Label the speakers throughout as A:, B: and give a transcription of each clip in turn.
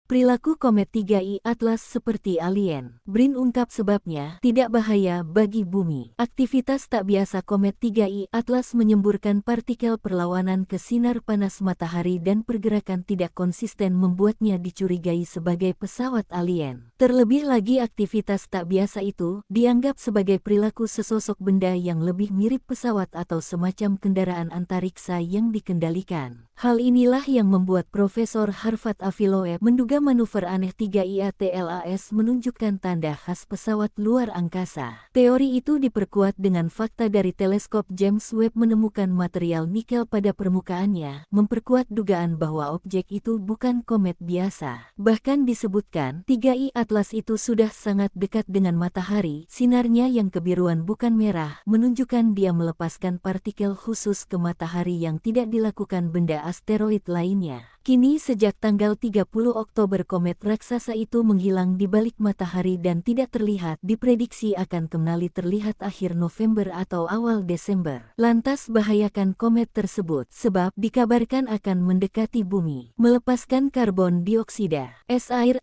A: Perilaku komet 3i Atlas seperti alien. BRIN ungkap sebabnya, tidak bahaya bagi bumi. Aktivitas tak biasa komet 3i Atlas menyemburkan partikel perlawanan ke sinar panas matahari dan pergerakan tidak konsisten membuatnya dicurigai sebagai pesawat alien. Terlebih lagi aktivitas tak biasa itu dianggap sebagai perilaku sesosok benda yang lebih mirip pesawat atau semacam kendaraan antariksa yang dikendalikan. Hal inilah yang membuat Profesor Harvard Avi Loeb menduga manuver aneh 3i ATLAS menunjukkan tanda khas pesawat luar angkasa. Teori itu diperkuat dengan fakta dari teleskop James Webb menemukan material nikel pada permukaannya, memperkuat dugaan bahwa objek itu bukan komet biasa. Bahkan disebutkan, 3i Atlas itu sudah sangat dekat dengan matahari, sinarnya yang kebiruan bukan merah, menunjukkan dia melepaskan partikel khusus ke matahari yang tidak dilakukan benda asteroid lainnya. Kini sejak tanggal 30 Oktober komet raksasa itu menghilang di balik matahari dan tidak terlihat, diprediksi akan kembali terlihat akhir November atau awal Desember. Lantas bahayakan komet tersebut sebab dikabarkan akan mendekati bumi, melepaskan karbon dioksida, es air,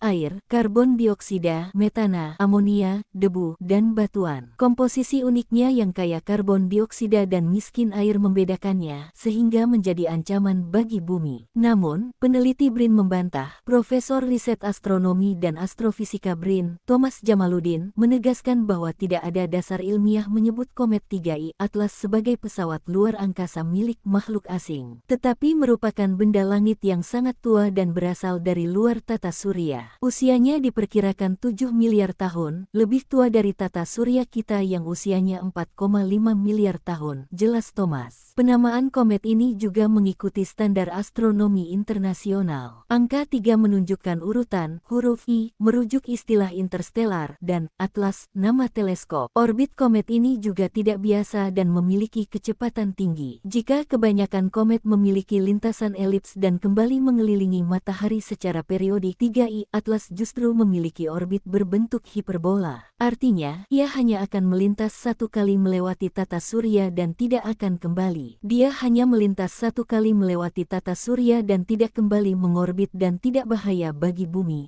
A: karbon dioksida, metana, amonia, debu, dan batuan. Komposisi uniknya yang kaya karbon dioksida dan miskin air membedakannya sehingga menjadi ancaman bagi bumi. Namun, peneliti BRIN membantah. Profesor Riset Astronomi dan Astrofisika BRIN, Thomas Jamaluddin, menegaskan bahwa tidak ada dasar ilmiah menyebut komet 3i Atlas sebagai pesawat luar angkasa milik makhluk asing, tetapi merupakan benda langit yang sangat tua dan berasal dari luar tata surya. Usianya diperkirakan 7 miliar tahun, lebih tua dari tata surya kita yang usianya 4,5 miliar tahun, jelas Thomas. Penamaan komet ini juga mengikuti standar astronomi internasional. Angka 3 menunjukkan urutan, huruf I, merujuk istilah interstellar, dan Atlas, nama teleskop. Orbit komet ini juga tidak biasa dan memiliki kecepatan tinggi. Jika kebanyakan komet memiliki lintasan elips dan kembali mengelilingi matahari secara periodik, 3i Atlas justru memiliki orbit berbentuk hiperbola. Artinya, ia hanya akan melintas satu kali melewati tata surya dan tidak akan kembali. Dia hanya melintas satu kali melewati tata surya dan tidak kembali mengorbit dan tidak bahaya bagi bumi,